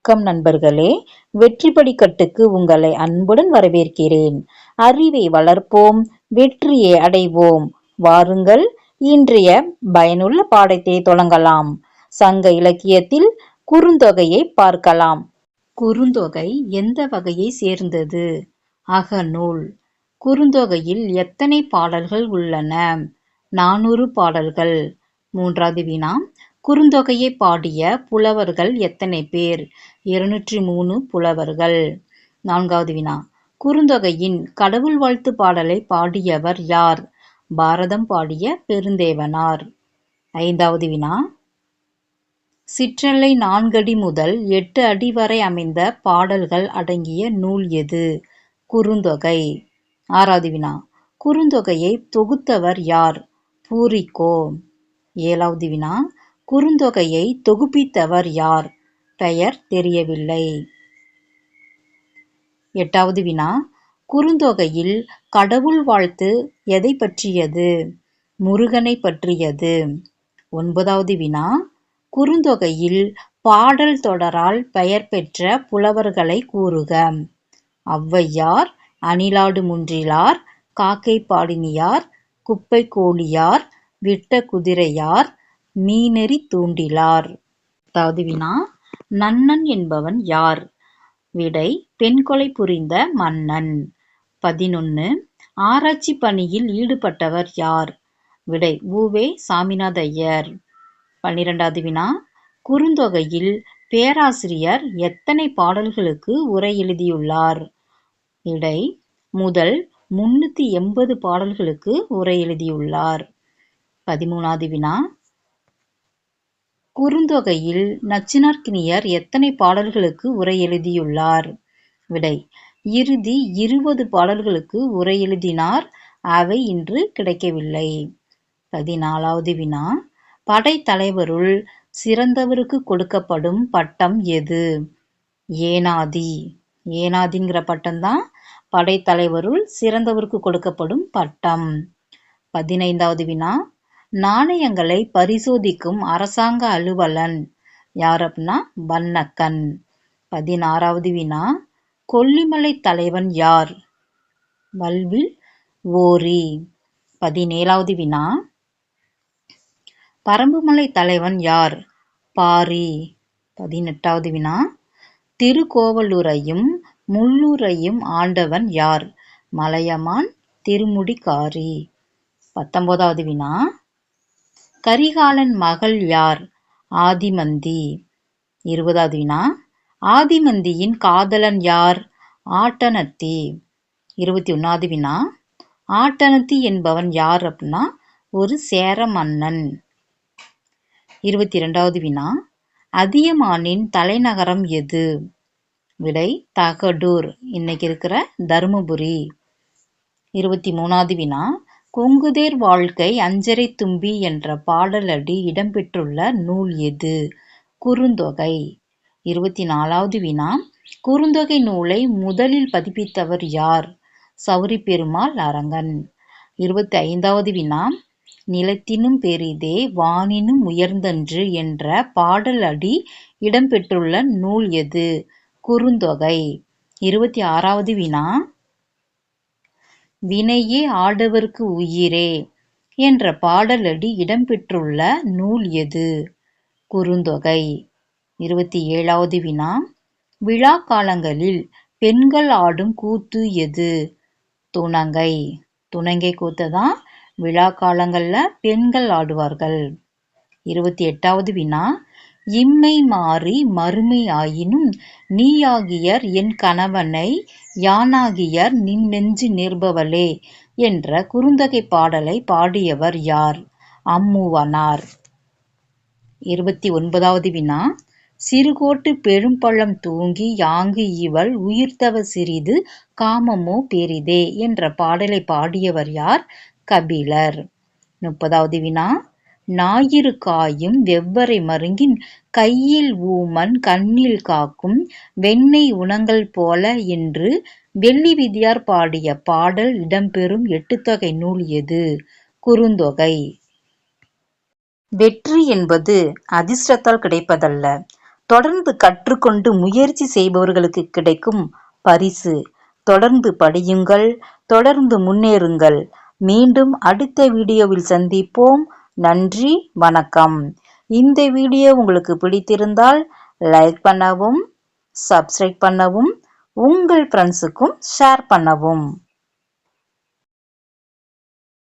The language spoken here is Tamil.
வணக்கம் நண்பர்களே, வெற்றி படிக்கட்டுக்கு உங்களை அன்புடன் வரவேற்கிறேன். அறிவை வளர்ப்போம், வெற்றியை அடைவோம். வாருங்கள், இன்றைய பயனுள்ள பாடத்தை தொடங்கலாம். சங்க இலக்கியத்தில் குறுந்தொகையை பார்க்கலாம். குறுந்தொகை எந்த வகையை சேர்ந்தது? அகநூல். குறுந்தொகையில் எத்தனை பாடல்கள் உள்ளன? 400 பாடல்கள். மூன்றாவது வினா, குறுந்தொகையை பாடிய புலவர்கள் எத்தனை பேர்? 203 புலவர்கள். நான்காவது வினா, குறுந்தொகையின் கடவுள் வாழ்த்து பாடலை பாடியவர் யார்? பாரதம் பாடிய பெருந்தேவனார். ஐந்தாவது வினா, சிற்றலை 4 அடி முதல் 8 அடி வரை அமைந்த பாடல்கள் அடங்கிய நூல் எது? குறுந்தொகை. ஆறாவது வினா, குறுந்தொகையை தொகுத்தவர் யார்? பூரிக்கோ. ஏழாவது வினா, குறுந்தொகையை தொகுப்பித்தவர் யார்? பெயர் தெரியவில்லை. எட்டாவது வினா, குறுந்தொகையில் கடவுள் வாழ்த்து எதை பற்றியது? முருகனை பற்றியது. ஒன்பதாவது வினா, குறுந்தொகையில் பாடல் தொடரால் பெயர் பெற்ற புலவர்களை கூறுக. ஔவையார், அணிலாடு முன்றிலார், காக்கை பாடினியார், குப்பை கோழியார், விட்ட குதிரையார், மீனெறி தூண்டிலார். பத்தாவது வினா, நன்னன் என்பவன் யார்? விடை, பெண் கொலை புரிந்த மன்னன். 11. ஆராய்ச்சி பணியில் ஈடுபட்டவர் யார்? விடை, உ.வே. சாமிநாத ஐயர். 12வது வினா, குறுந்தொகையில் பேராசிரியர் எத்தனை பாடல்களுக்கு உரை எழுதியுள்ளார்? விடை, முதல் 380 பாடல்களுக்கு உரை எழுதியுள்ளார். 13வது வினா, குறுந்தொகையில் நச்சினார்க்கினியர் எத்தனை பாடல்களுக்கு உரை எழுதியுள்ளார்? விடை, இறுதி 20 பாடல்களுக்கு உரை எழுதினார். அவை இன்று கிடைக்கவில்லை. 14வது வினா, படைத்தலைவருள் சிறந்தவருக்கு கொடுக்கப்படும் பட்டம் எது? ஏனாதி. ஏனாதிங்கிற பட்டம் தான் படைத்தலைவருள் சிறந்தவருக்கு கொடுக்கப்படும் பட்டம். 15வது வினா, நாணயங்களை பரிசோதிக்கும் அரசாங்க அலுவலன் யார் அப்படின்னா வண்ணக்கன். 16வது வினா, கொல்லிமலை தலைவன் யார்? வல்வில் ஓரி. 17வது வினா, பரம்புமலை தலைவன் யார்? பாரி. 18வது வினா, திருக்கோவலூரையும் முள்ளூரையும் ஆண்டவன் யார்? மலையமான் திருமுடிக்காரி. 19வது வினா, கரிகாலன் மகள் யார்? ஆதிமந்தி. 20வது வினா, ஆதிமந்தியின் காதலன் யார்? ஆட்டனத்தி. 21வது வினா, ஆட்டனத்தி என்பவன் யார் அப்படின்னா ஒரு சேர மன்னன். 22வது வினா, அதியமானின் தலைநகரம் எது? விடை, தகடூர், இன்னைக்கு இருக்கிற தருமபுரி. 23வது வினா, கொங்குதேர் வாழ்க்கை அஞ்சரை தும்பி என்ற பாடலடி இடம்பெற்றுள்ள நூல் எது? குறுந்தொகை. 24வது வினா, குறுந்தொகை நூலை முதலில் பதிப்பித்தவர் யார்? சௌரி பெருமாள் அரங்கன். 25வது வினா, நிலத்தினும் பெரிதே வானினும் உயர்ந்தன்று என்ற பாடலடி இடம்பெற்றுள்ள நூல் எது? குறுந்தொகை. 26வது வினா, வினையே ஆடவர்க்கு உயிரே என்ற பாடலடி இடம்பெற்றுள்ள நூல் எது? குறுந்தொகை. 27வது வினா, விழா காலங்களில் பெண்கள் ஆடும் கூத்து எது? துணங்கை. துணங்கை கூத்து தான் விழா காலங்கள்ல பெண்கள் ஆடுவார்கள். 28வது வினா, இம்மை மாறி மறுமை ஆயினும் நீயாகியர் என் கணவனை யானாகியர் நின் நெஞ்சு நேர்பவளே என்ற குறுந்தொகை பாடலை பாடியவர் யார்? அம்முவனார். 29வது வினா, சிறுகோட்டு பெரும்பள்ளம் தூங்கி யாங்கு இவள் உயிர்த்தவ சிறிது காமமோ பெரிதே என்ற பாடலை பாடியவர் யார்? கபிலர். 30வது வினா, ஞாயிறு காயும் வெவ்வரை மருங்கின் கையில் ஊமன் கண்ணில் காக்கும் வெண்ணெய் உணங்கல் போல என்று வெள்ளி விதியார் பாடிய பாடல் இடம்பெறும் எட்டுத்தொகை நூல் எது? குறுந்தொகை. வெற்றி என்பது அதிர்ஷ்டத்தால் கிடைப்பதல்ல, தொடர்ந்து கற்றுக்கொண்டு முயற்சி செய்பவர்களுக்கு கிடைக்கும் பரிசு. தொடர்ந்து படியுங்கள், தொடர்ந்து முன்னேறுங்கள். மீண்டும் அடுத்த வீடியோவில் சந்திப்போம். நன்றி, வணக்கம். இந்த வீடியோ உங்களுக்கு பிடித்திருந்தால் லைக் பண்ணவும், சப்ஸ்கிரைப் பண்ணவும், உங்கள் ஃப்ரெண்ட்ஸுக்கும் ஷேர் பண்ணவும்.